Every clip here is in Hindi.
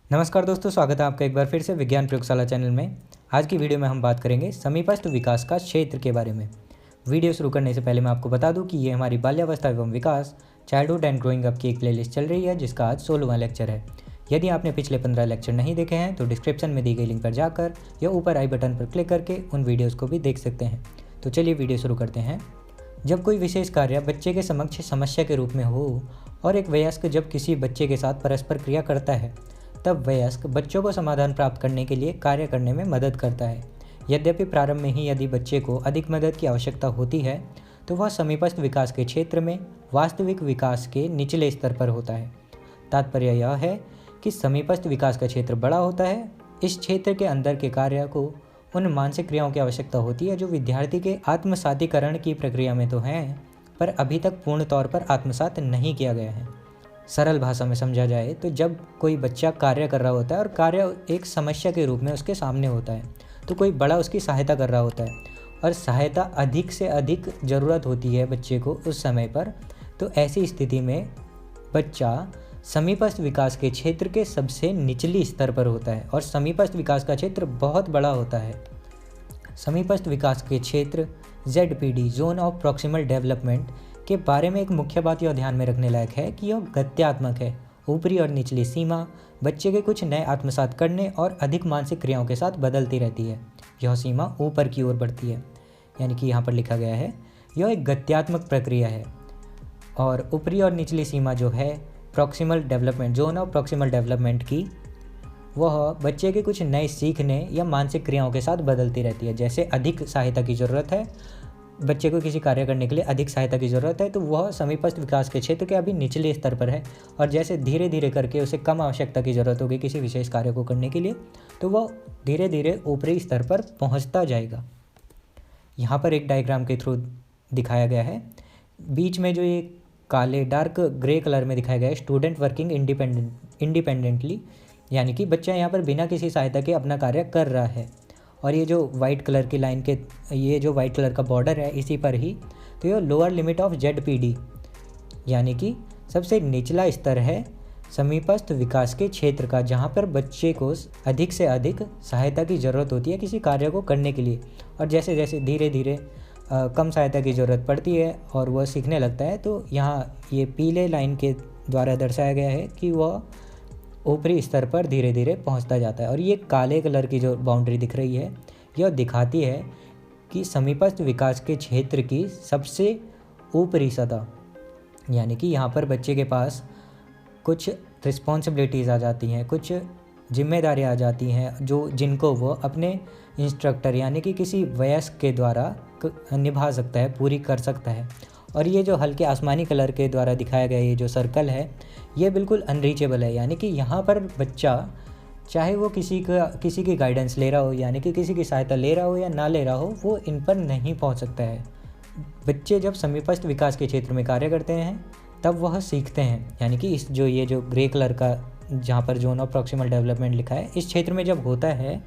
नमस्कार दोस्तों, स्वागत है आपका एक बार फिर से विज्ञान प्रयोगशाला चैनल में। आज की वीडियो में हम बात करेंगे समीपस्थ विकास का क्षेत्र के बारे में। वीडियो शुरू करने से पहले मैं आपको बता दूं कि ये हमारी बाल्यावस्था एवं विकास चाइल्डहुड एंड ग्रोइंग अप की एक प्लेलिस्ट चल रही है, जिसका आज 16वां लेक्चर है। यदि आपने पिछले 15 लेक्चर नहीं देखे हैं तो डिस्क्रिप्शन में दी गई लिंक पर जाकर या ऊपर आई बटन पर क्लिक करके उन वीडियोज़ को भी देख सकते हैं। तो चलिए वीडियो शुरू करते हैं। जब कोई विशेष कार्य बच्चे के समक्ष समस्या के रूप में हो और एक वयस्क जब किसी बच्चे के साथ परस्पर क्रिया करता है, तब वयस्क बच्चों को समाधान प्राप्त करने के लिए कार्य करने में मदद करता है। यद्यपि प्रारंभ में ही यदि बच्चे को अधिक मदद की आवश्यकता होती है तो वह समीपस्थ विकास के क्षेत्र में वास्तविक विकास के निचले स्तर पर होता है। तात्पर्य यह है कि समीपस्थ विकास का क्षेत्र बड़ा होता है। इस क्षेत्र के अंदर के कार्य को उन मानसिक क्रियाओं की आवश्यकता होती है जो विद्यार्थी के आत्मसातीकरण की प्रक्रिया में तो हैं, पर अभी तक पूर्ण तौर पर आत्मसात नहीं किया गया है। सरल भाषा में समझा जाए तो जब कोई बच्चा कार्य कर रहा होता है और कार्य एक समस्या के रूप में उसके सामने होता है, तो कोई बड़ा उसकी सहायता कर रहा होता है और सहायता अधिक से अधिक ज़रूरत होती है बच्चे को उस समय पर। तो ऐसी स्थिति में बच्चा समीपस्थ विकास के क्षेत्र के सबसे निचली स्तर पर होता है और समीपस्थ विकास का क्षेत्र बहुत बड़ा होता है। समीपस्थ विकास के क्षेत्र ZPD zone of proximal development के बारे में एक मुख्य बात यह ध्यान में रखने लायक है कि यह गत्यात्मक है। ऊपरी और निचली सीमा बच्चे के कुछ नए आत्मसात करने और अधिक मानसिक क्रियाओं के साथ बदलती रहती है। यह सीमा ऊपर की ओर बढ़ती है, यानी कि यहाँ पर लिखा गया है यह एक गत्यात्मक प्रक्रिया है। और ऊपरी और निचली सीमा जो है proximal development zone of proximal development की, वह बच्चे के कुछ नए सीखने या मानसिक क्रियाओं के साथ बदलती रहती है। जैसे अधिक सहायता की ज़रूरत है, बच्चे को किसी कार्य करने के लिए अधिक सहायता की ज़रूरत है, तो वह समीपस्थ विकास के क्षेत्र के अभी निचले स्तर पर है। और जैसे धीरे धीरे करके उसे कम आवश्यकता की ज़रूरत होगी किसी विशेष कार्य को करने के लिए, तो वह धीरे धीरे ऊपरी स्तर पर पहुंचता जाएगा। यहाँ पर एक डायग्राम के थ्रू दिखाया गया है। बीच में जो ये काले डार्क ग्रे कलर में दिखाया गया है स्टूडेंट वर्किंग इंडिपेंडेंटली, यानी कि बच्चा यहाँ पर बिना किसी सहायता के अपना कार्य कर रहा है। और ये जो वाइट कलर की लाइन के, ये जो वाइट कलर का बॉर्डर है इसी पर ही, तो ये लोअर लिमिट ऑफ ZPD, यानी कि सबसे निचला स्तर है समीपस्थ विकास के क्षेत्र का, जहाँ पर बच्चे को अधिक से अधिक सहायता की ज़रूरत होती है किसी कार्य को करने के लिए। और जैसे जैसे धीरे धीरे कम सहायता की ज़रूरत पड़ती है और वह सीखने लगता है, तो यहाँ ये पीले लाइन के द्वारा दर्शाया गया है कि वह ऊपरी स्तर पर धीरे धीरे पहुंचता जाता है। और ये काले कलर की जो बाउंड्री दिख रही है, यह दिखाती है कि समीपस्थ विकास के क्षेत्र की सबसे ऊपरी सतह, यानी कि यहाँ पर बच्चे के पास कुछ रिस्पॉन्सिबिलिटीज़ आ जाती हैं, कुछ जिम्मेदारियाँ आ जाती हैं जिनको वो अपने इंस्ट्रक्टर यानी कि किसी वयस्क के द्वारा निभा सकता है, पूरी कर सकता है। और ये जो हल्के आसमानी कलर के द्वारा दिखाया गया ये जो सर्कल है, ये बिल्कुल अनरीचेबल है, यानी कि यहाँ पर बच्चा चाहे वो किसी की गाइडेंस ले रहा हो, यानी कि किसी की सहायता ले रहा हो या ना ले रहा हो, वो इन पर नहीं पहुँच सकता है। बच्चे जब समीपस्थ विकास के क्षेत्र में कार्य करते हैं तब वह सीखते हैं, यानी कि ये जो ग्रे कलर का जहाँ पर जोन ऑफ प्रॉक्सिमल डेवलपमेंट लिखा है, इस क्षेत्र में जब होता है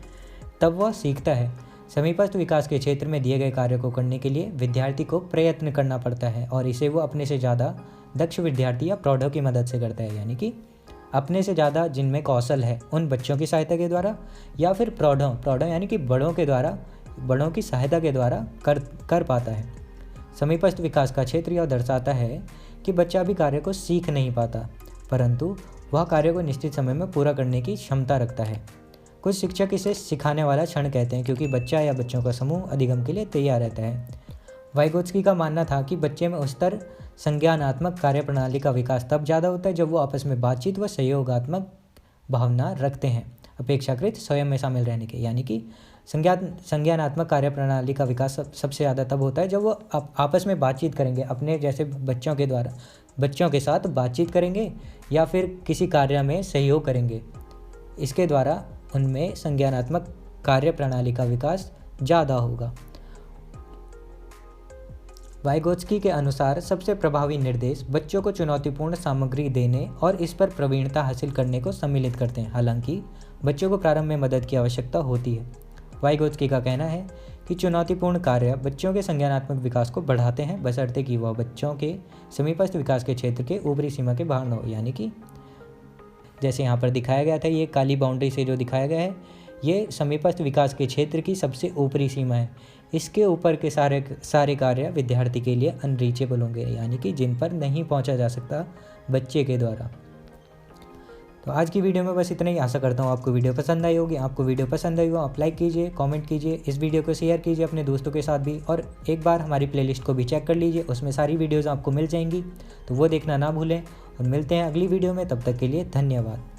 तब वह सीखता है। समीपस्थ विकास के क्षेत्र में दिए गए कार्य को करने के लिए विद्यार्थी को प्रयत्न करना पड़ता है और इसे वो अपने से ज़्यादा दक्ष विद्यार्थी या प्रौढ़ों की मदद से करता है, यानी कि अपने से ज़्यादा जिनमें कौशल है उन बच्चों की सहायता के द्वारा, या फिर प्रौढ़ों यानी कि बड़ों के द्वारा, बड़ों की सहायता के द्वारा कर पाता है। समीपस्थ विकास का क्षेत्र यह दर्शाता है कि बच्चा अभी कार्य को सीख नहीं पाता, परंतु वह कार्य को निश्चित समय में पूरा करने की क्षमता रखता है। कुछ शिक्षक इसे सिखाने वाला क्षण कहते हैं, क्योंकि बच्चा या बच्चों का समूह अधिगम के लिए तैयार रहता है। वाइगोत्स्की का मानना था कि बच्चे में उच्चतर संज्ञानात्मक कार्यप्रणाली का विकास तब ज़्यादा होता है जब वो आपस में बातचीत व सहयोगात्मक भावना रखते हैं, अपेक्षाकृत स्वयं में शामिल रहने के। यानी कि संज्ञानात्मक कार्यप्रणाली का विकास सबसे ज़्यादा तब होता है जब वो आपस में बातचीत करेंगे, अपने जैसे बच्चों के साथ बातचीत करेंगे या फिर किसी कार्य में सहयोग करेंगे। इसके द्वारा उनमें संज्ञानात्मक कार्यप्रणाली का विकास ज़्यादा होगा। वाइगोत्स्की के अनुसार सबसे प्रभावी निर्देश बच्चों को चुनौतीपूर्ण सामग्री देने और इस पर प्रवीणता हासिल करने को सम्मिलित करते हैं। हालांकि बच्चों को प्रारंभ में मदद की आवश्यकता होती है। वाइगोत्स्की का कहना है कि चुनौतीपूर्ण कार्य बच्चों के संज्ञानात्मक विकास को बढ़ाते हैं, बशर्ते कि वह बच्चों के समीपस्थ विकास के क्षेत्र के ऊपरी सीमा के बाहर न हो। यानी कि जैसे यहाँ पर दिखाया गया था, ये काली बाउंड्री से जो दिखाया गया है, ये समीपस्थ विकास के क्षेत्र की सबसे ऊपरी सीमा है। इसके ऊपर के सारे कार्य विद्यार्थी के लिए अनरीचेबल होंगे, यानी कि जिन पर नहीं पहुंचा जा सकता बच्चे के द्वारा। तो आज की वीडियो में बस इतना ही। आशा करता हूँ आपको वीडियो पसंद आई होगी। आपको वीडियो पसंद आई हो आप लाइक कीजिए, कमेंट कीजिए, इस वीडियो को शेयर कीजिए अपने दोस्तों के साथ भी, और एक बार हमारी प्लेलिस्ट को भी चेक कर लीजिए, उसमें सारी वीडियोज़ आपको मिल जाएंगी, तो वो देखना ना भूलें। और मिलते हैं अगली वीडियो में, तब तक के लिए धन्यवाद।